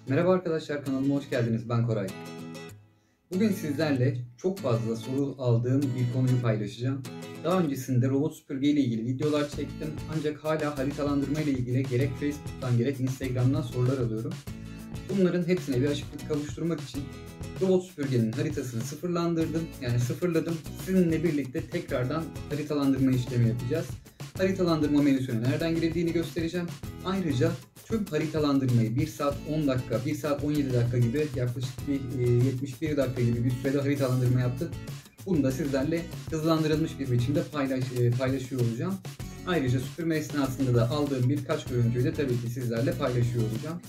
Merhaba arkadaşlar, kanalıma hoş geldiniz. Ben Koray. Bugün sizlerle çok fazla soru aldığım bir konuyu paylaşacağım. Daha öncesinde robot süpürge ile ilgili videolar çektim. Ancak hala haritalandırma ile ilgili gerek Facebook'tan gerek Instagram'dan sorular alıyorum. Bunların hepsine bir açıklık kavuşturmak için robot süpürgenin haritasını sıfırladım. Sizinle birlikte tekrardan haritalandırma işlemi yapacağız. Haritalandırma menüsüne nereden girildiğini göstereceğim. Ayrıca tüm haritalandırmayı 1 saat 10 dakika, 1 saat 17 dakika gibi yaklaşık bir 71 dakika gibi bir sürede haritalandırma yaptık. Bunu da sizlerle hızlandırılmış bir biçimde paylaşıyor olacağım. Ayrıca süpürme esnasında da aldığım birkaç görüntüyü de tabii ki sizlerle paylaşıyor olacağım.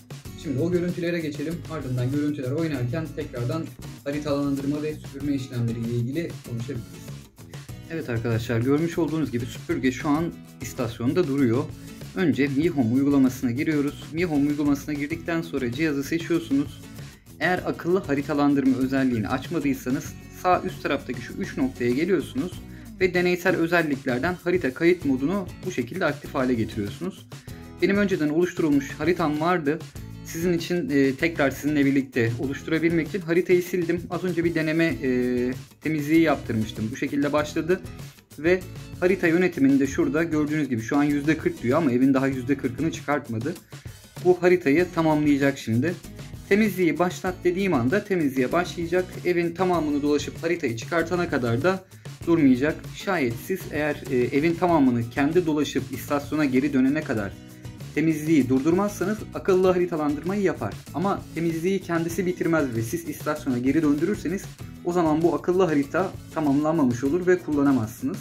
Şimdi o görüntülere geçelim. Ardından görüntüler oynarken tekrardan haritalandırma ve süpürme işlemleri ile ilgili konuşabiliriz. Evet arkadaşlar, görmüş olduğunuz gibi süpürge şu an istasyonda duruyor. Önce Mi Home uygulamasına giriyoruz. Mi Home uygulamasına girdikten sonra cihazı seçiyorsunuz. Eğer akıllı haritalandırma özelliğini açmadıysanız sağ üst taraftaki şu 3 noktaya geliyorsunuz ve deneysel özelliklerden harita kayıt modunu bu şekilde aktif hale getiriyorsunuz. Benim önceden oluşturulmuş haritam vardı. Sizin için tekrar sizinle birlikte oluşturabilmek için haritayı sildim. Az önce bir deneme temizliği yaptırmıştım. Bu şekilde başladı. Ve harita yönetiminde şurada gördüğünüz gibi şu an %40 diyor ama evin daha %40'ını çıkartmadı. Bu haritayı tamamlayacak şimdi. Temizliği başlat dediğim anda temizliğe başlayacak. Evin tamamını dolaşıp haritayı çıkartana kadar da durmayacak. Şayet siz eğer evin tamamını kendi dolaşıp istasyona geri dönene kadar temizliği durdurmazsanız akıllı haritalandırmayı yapar. Ama temizliği kendisi bitirmez ve siz istasyona geri döndürürseniz o zaman bu akıllı harita tamamlanmamış olur ve kullanamazsınız.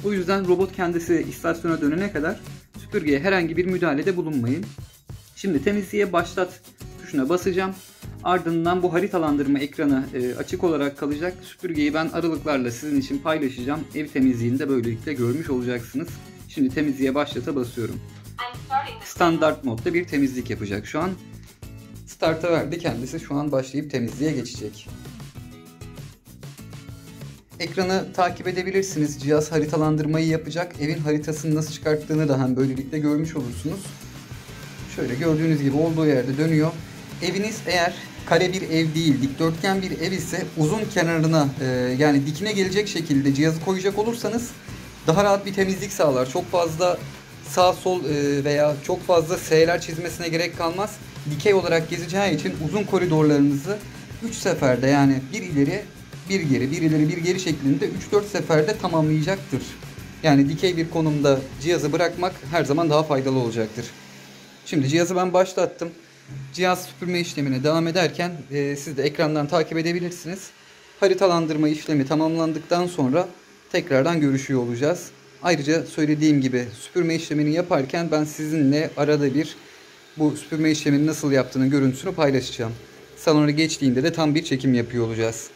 O yüzden robot kendisi istasyona dönene kadar süpürgeye herhangi bir müdahalede bulunmayın. Şimdi temizliğe başlat tuşuna basacağım. Ardından bu haritalandırma ekranı açık olarak kalacak. Süpürgeyi ben aralıklarla sizin için paylaşacağım. Ev temizliğini de böylelikle görmüş olacaksınız. Şimdi temizliğe başlata basıyorum. Standart modda bir temizlik yapacak şu an. Start'a verdi, kendisi şu an başlayıp temizliğe geçecek. Ekranı takip edebilirsiniz. Cihaz haritalandırmayı yapacak. Evin haritasını nasıl çıkarttığını da hem böylelikle görmüş olursunuz. Şöyle gördüğünüz gibi olduğu yerde dönüyor. Eviniz eğer kare bir ev değil, dikdörtgen bir ev ise uzun kenarına yani dikine gelecek şekilde cihazı koyacak olursanız daha rahat bir temizlik sağlar. Çok fazla sağ sol veya çok fazla S'ler çizmesine gerek kalmaz. Dikey olarak gezeceği için uzun koridorlarınızı 3 seferde, yani bir ileri bir geri, bir ileri bir geri şeklinde 3-4 seferde tamamlayacaktır. Yani dikey bir konumda cihazı bırakmak her zaman daha faydalı olacaktır. Şimdi cihazı ben başlattım. Cihaz süpürme işlemine devam ederken siz de ekrandan takip edebilirsiniz. Haritalandırma işlemi tamamlandıktan sonra tekrardan görüşüyor olacağız. Ayrıca söylediğim gibi süpürme işlemini yaparken ben sizinle arada bir bu süpürme işlemini nasıl yaptığının görüntüsünü paylaşacağım. Salona geçtiğinde de tam bir çekim yapıyor olacağız.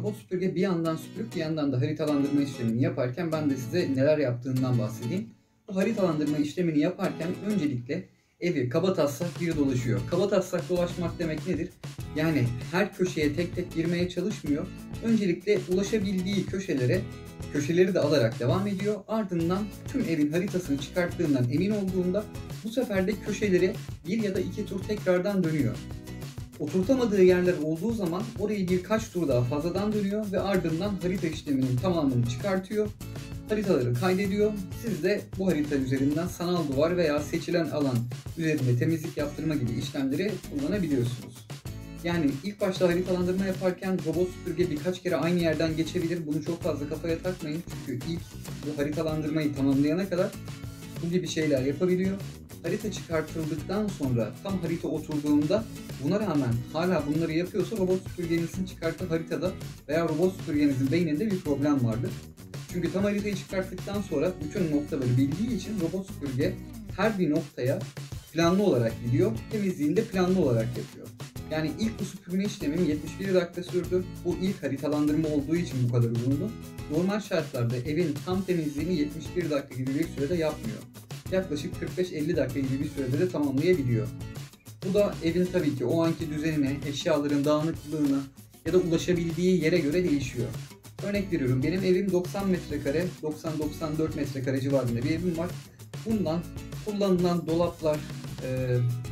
robot süpürge bir yandan süpürüp bir yandan da haritalandırma işlemini yaparken ben de size neler yaptığından bahsedeyim. Bu haritalandırma işlemini yaparken öncelikle evi kabataslak bir dolaşıyor. Kabataslak dolaşmak demek nedir? Yani her köşeye tek tek girmeye çalışmıyor. Öncelikle ulaşabildiği köşeleri de alarak devam ediyor. Ardından tüm evin haritasını çıkarttığından emin olduğunda bu sefer de köşeleri bir ya da iki tur tekrardan dönüyor. Oturtamadığı yerler olduğu zaman orayı birkaç tur daha fazladan dönüyor ve ardından harita işleminin tamamını çıkartıyor. Haritaları kaydediyor. Siz de bu harita üzerinden sanal duvar veya seçilen alan üzerinde temizlik yaptırma gibi işlemleri kullanabiliyorsunuz. Yani ilk başta haritalandırma yaparken robot süpürge birkaç kere aynı yerden geçebilir. Bunu çok fazla kafaya takmayın. Çünkü ilk bu haritalandırmayı tamamlayana kadar bu gibi şeyler yapabiliyor. Harita çıkartıldıktan sonra tam harita oturduğunda buna rağmen hala bunları yapıyorsa robot süpürgenizin çıkarttığı haritada veya robot süpürgenizin beyninde bir problem vardır. Çünkü tam haritayı çıkarttıktan sonra bütün noktaları bildiği için robot süpürge her bir noktaya planlı olarak gidiyor, temizliğini de planlı olarak yapıyor. Yani ilk bu süpürme işlemim 71 dakika sürdü. Bu ilk haritalandırma olduğu için bu kadar uzundu. Normal şartlarda evin tam temizliğini 71 dakika gibi bir sürede yapmıyor. Yaklaşık 45-50 dakika gibi bir sürede de tamamlayabiliyor. Bu da evin tabii ki o anki düzenine, eşyaların dağınıklığına ya da ulaşabildiği yere göre değişiyor. Örnek veriyorum, benim evim 90 metrekare, 90-94 metrekare civarında bir evim var. Bundan kullanılan dolaplar,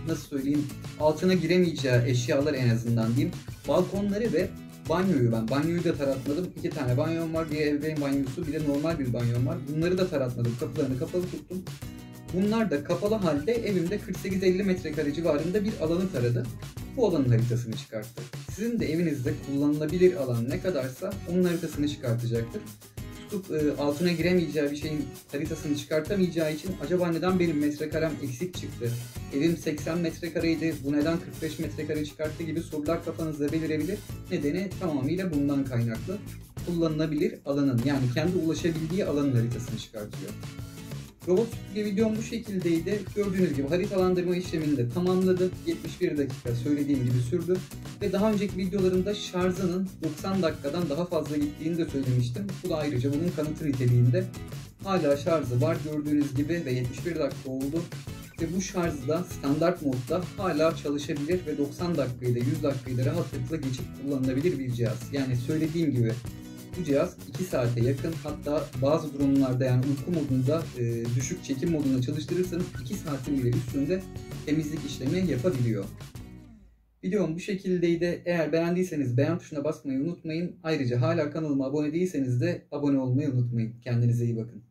nasıl söyleyeyim, altına giremeyeceği eşyalar en azından diyeyim. Balkonları ve banyoyu da taratmadım. 2 tane banyom var. Bir ebeveyn banyosu, bir de normal bir banyom var. Bunları da taratmadım. Kapılarını kapalı tuttum. Bunlar da kapalı halde evimde 48-50 metrekare civarında bir alanı taradı. Bu alanın haritasını çıkarttı. Sizin de evinizde kullanılabilir alan ne kadarsa onun haritasını çıkartacaktır. Tutup altına giremeyeceği bir şeyin haritasını çıkartamayacağı için acaba neden benim metrekarem eksik çıktı? Evim 80 metrekareydi, bu neden 45 metrekare çıkarttı gibi sorular kafanızda belirebilir. Nedeni tamamıyla bundan kaynaklı. Kullanılabilir alanın, yani kendi ulaşabildiği alanın haritasını çıkartıyor. Robot süpürge videom bu şekildeydi. Gördüğünüz gibi haritalandırma işlemini de tamamladı. 71 dakika söylediğim gibi sürdü. Ve daha önceki videolarımda şarjının 90 dakikadan daha fazla gittiğini de söylemiştim. Bu da ayrıca bunun kanıtı niteliğinde. Hala şarjı var gördüğünüz gibi ve 71 dakika oldu. Ve bu şarjda standart modda hala çalışabilir ve 90 dakikayı da 100 dakikayı da rahatlıkla geçip kullanılabilir bir cihaz. Yani söylediğim gibi bu cihaz 2 saate yakın, hatta bazı durumlarda yani uyku modunda düşük çekim modunda çalıştırırsanız 2 saatin bile üstünde temizlik işlemi yapabiliyor. Videom bu şekildeydi. Eğer beğendiyseniz beğen tuşuna basmayı unutmayın. Ayrıca hala kanalıma abone değilseniz de abone olmayı unutmayın. Kendinize iyi bakın.